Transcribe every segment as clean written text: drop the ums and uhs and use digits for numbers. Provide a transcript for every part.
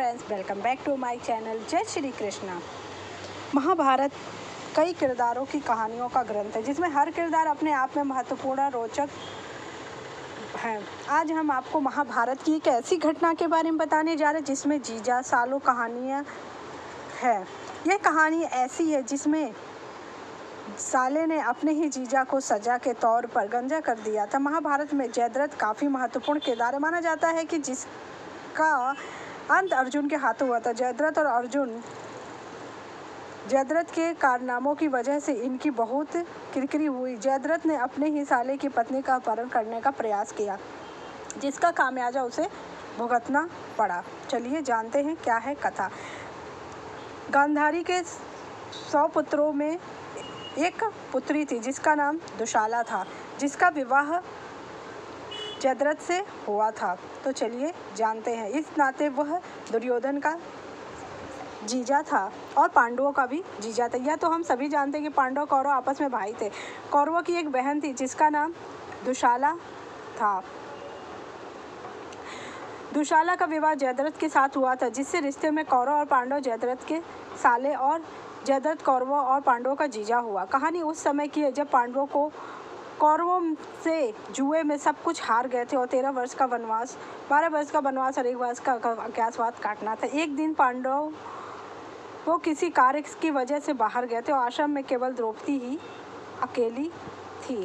Friends, welcome back to my channel. जय श्री कृष्णा। महाभारत कई किरदारों की कहानियों का ग्रंथ है जिसमें हर किरदार अपने आप में महत्वपूर्ण और रोचक है। आज हम आपको महाभारत की एक ऐसी घटना के बारे में बताने जा रहे हैं जिसमें जीजा सालों कहानियाँ है। यह कहानी ऐसी है जिसमें साले ने अपने ही जीजा को सजा के तौर पर गंजा कर दिया था। महाभारत में जयद्रथ काफ़ी महत्वपूर्ण किरदार है। माना जाता है कि जिसका अंत अर्जुन के हाथों हुआ था। जयद्रथ के कारनामों की वजह से इनकी बहुत किरकिरी हुई। जयद्रथ ने अपने ही साले की पत्नी का अपहरण करने का प्रयास किया जिसका खामियाजा उसे भुगतना पड़ा। चलिए जानते हैं क्या है कथा। गांधारी के 100 पुत्रों में एक पुत्री थी जिसका नाम दुशाला था, जिसका विवाह जयद्रथ से हुआ था। तो चलिए जानते हैं। इस नाते वह दुर्योधन का जीजा था और पांडवों का भी जीजा था। यह तो हम सभी जानते हैं कि पांडव कौरव आपस में भाई थे। कौरवों की एक बहन थी जिसका नाम दुशाला था। दुशाला का विवाह जयद्रथ के साथ हुआ था, जिससे रिश्ते में कौरव और पांडव जयद्रथ के साले और जयद्रथ कौरवों और पांडवों का जीजा हुआ। कहानी उस समय की है जब पांडवों को कौरवों से जुए में सब कुछ हार गए थे और 12 वर्ष का वनवास और 1 वर्ष का अज्ञातवास काटना था। एक दिन पांडव वो किसी कार्य की वजह से बाहर गए थे और आश्रम में केवल द्रौपदी ही अकेली थी।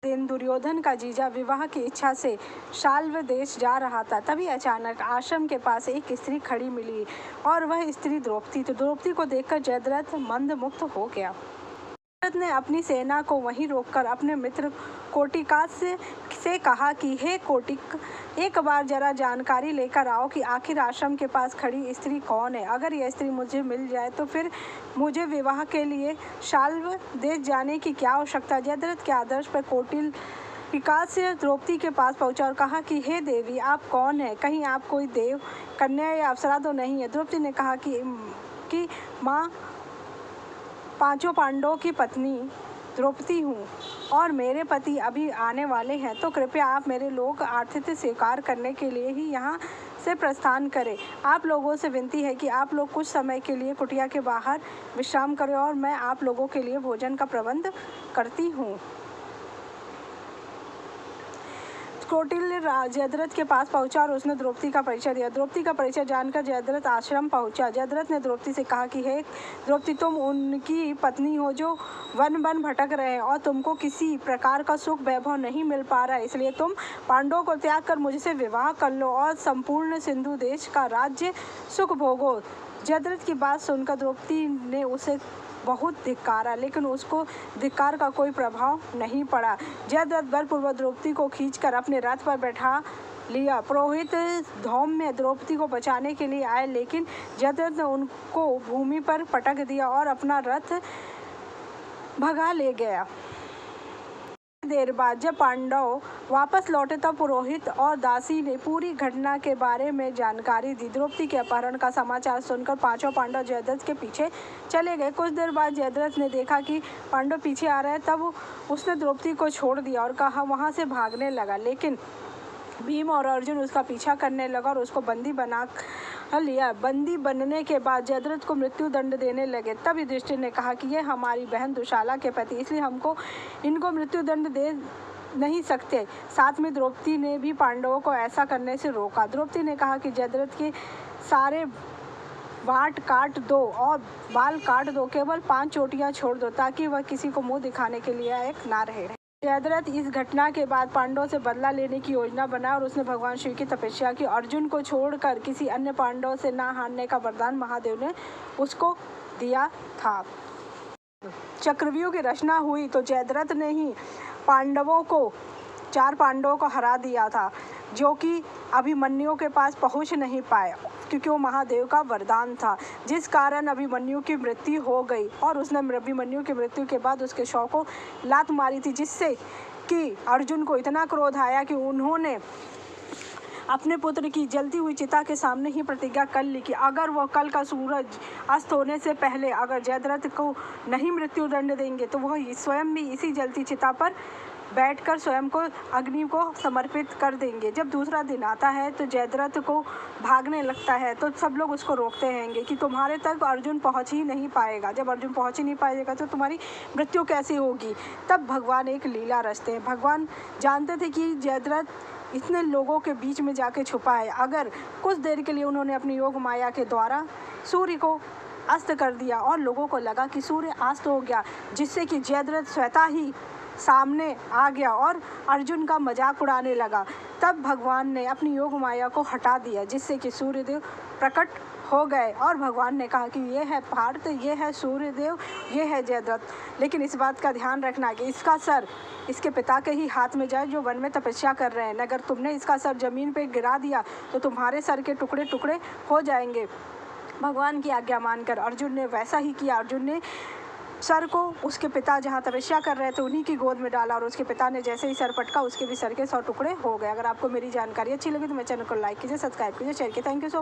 दिन दुर्योधन का जीजा विवाह की इच्छा से शाल्व देश जा रहा था। तभी अचानक आश्रम के पास एक स्त्री खड़ी मिली और वह स्त्री द्रौपदी थी। द्रौपदी को देखकर जयद्रथ मंदमुग्ध हो गया। जयद्रथ ने अपनी सेना को वहीं रोककर अपने मित्र कोटिकास से कहा कि हे कोटिक, एक बार जरा जानकारी लेकर आओ कि आखिर आश्रम के पास खड़ी स्त्री कौन है। अगर यह स्त्री मुझे मिल जाए तो फिर मुझे विवाह के लिए शाल्व देश जाने की क्या आवश्यकता। जयद्रथ के आदर्श पर कोटिकास द्रौपदी के पास पहुंचा और कहा कि हे देवी, आप कौन है? कहीं आप कोई देव कन्या या अप्सरा तो नहीं है? द्रौपदी ने कहा कि माँ, 5 पांडवों की पत्नी द्रौपदी हूँ और मेरे पति अभी आने वाले हैं, तो कृपया आप मेरे लोग आतिथ्य स्वीकार करने के लिए ही यहाँ से प्रस्थान करें। आप लोगों से विनती है कि आप लोग कुछ समय के लिए कुटिया के बाहर विश्राम करें और मैं आप लोगों के लिए भोजन का प्रबंध करती हूँ। कौटिल्य जयद्रथ के पास पहुंचा और उसने द्रौपदी का परिचय दिया। द्रौपदी का परिचय जानकर जयद्रथ आश्रम पहुंचा। जयद्रथ ने द्रौपदी से कहा कि हे द्रौपदी, तुम उनकी पत्नी हो जो वन भटक रहे हैं और तुमको किसी प्रकार का सुख वैभव नहीं मिल पा रहा है, इसलिए तुम पांडवों को त्याग कर मुझसे विवाह कर लो और संपूर्ण सिंधु देश का राज्य सुख भोगो। जयद्रथ की बात सुनकर द्रौपदी ने उसे बहुत धिक्कारा, लेकिन उसको धिक्कार का कोई प्रभाव नहीं पड़ा। जयद्रथ बलपूर्वक द्रौपदी को खींचकर अपने रथ पर बैठा लिया। पुरोहित धौम्य द्रौपदी को बचाने के लिए आए, लेकिन जयद्रथ ने उनको भूमि पर पटक दिया और अपना रथ भगा ले गया। देर बाद जब पांडव वापस लौटे तब पुरोहित और दासी ने पूरी घटना के बारे में जानकारी दी। द्रौपदी के अपहरण का समाचार सुनकर 5 पांडव जयद्रथ के पीछे चले गए। कुछ देर बाद जयद्रथ ने देखा कि पांडव पीछे आ रहे हैं, तब उसने द्रौपदी को छोड़ दिया और कहा वहां से भागने लगा, लेकिन भीम और अर्जुन उसका पीछा करने लगा और उसको बंदी बना लिया। बंदी बनने के बाद जयद्रथ को मृत्यु दंड देने लगे। तब युधिष्ठिर ने कहा कि यह हमारी बहन दुशाला के पति, इसलिए हमको इनको मृत्यु दंड दे नहीं सकते। साथ में द्रौपदी ने भी पांडवों को ऐसा करने से रोका। द्रौपदी ने कहा कि जयद्रथ के सारे वाट काट दो और बाल काट दो, केवल 5 चोटियां छोड़ दो ताकि वह किसी को मुंह दिखाने के लिए एक ना रहे। जयद्रथ इस घटना के बाद पांडवों से बदला लेने की योजना बनाया और उसने भगवान शिव की तपस्या की। अर्जुन को छोड़कर किसी अन्य पांडव से ना हारने का वरदान महादेव ने उसको दिया था। चक्रव्यूह की रचना हुई तो जयद्रथ ने ही 4 पांडवों को हरा दिया था, जो कि अभिमन्यु के पास पहुंच नहीं पाए क्योंकि वो महादेव का वरदान था, जिस कारण अभिमन्यु की मृत्यु हो गई। और उसने अभिमन्यु की मृत्यु के बाद उसके शव को लात मारी थी, जिससे कि अर्जुन को इतना क्रोध आया कि उन्होंने अपने पुत्र की जलती हुई चिता के सामने ही प्रतिज्ञा कर ली कि अगर वह कल का सूरज अस्त होने से पहले अगर जयद्रथ को नहीं मृत्यु दंड देंगे तो वह स्वयं भी इसी जलती चिता पर बैठकर स्वयं को अग्नि को समर्पित कर देंगे। जब दूसरा दिन आता है तो जयद्रथ को भागने लगता है तो सब लोग उसको रोकते हैंगे कि तुम्हारे तक अर्जुन पहुंच ही नहीं पाएगा। जब अर्जुन पहुंच ही नहीं पाएगा तो तुम्हारी मृत्यु कैसे होगी। तब भगवान एक लीला रचते हैं। भगवान जानते थे कि जयद्रथ इतने लोगों के बीच में जाके छुपा है। अगर कुछ देर के लिए उन्होंने अपनी योग माया के द्वारा सूर्य को अस्त कर दिया और लोगों को लगा कि सूर्य अस्त हो गया, जिससे कि जयद्रथ स्वतः ही सामने आ गया और अर्जुन का मजाक उड़ाने लगा। तब भगवान ने अपनी योग माया को हटा दिया, जिससे कि सूर्यदेव प्रकट हो गए और भगवान ने कहा कि ये है पार्थ, ये है सूर्यदेव, ये है जयद्रथ। लेकिन इस बात का ध्यान रखना कि इसका सर इसके पिता के ही हाथ में जाए जो वन में तपस्या कर रहे हैं। अगर तुमने इसका सर जमीन पे गिरा दिया तो तुम्हारे सर के टुकड़े टुकड़े हो जाएंगे। भगवान की आज्ञा मानकर अर्जुन ने वैसा ही किया। अर्जुन ने सर को उसके पिता जहाँ तपस्या कर रहे थे उन्हीं की गोद में डाला और उसके पिता ने जैसे ही सर पटका उसके भी सर के 100 टुकड़े हो गए। अगर आपको मेरी जानकारी अच्छी लगी तो मेरे चैनल को लाइक कीजिए, सब्सक्राइब कीजिए, शेयर कीजिए। Thank you so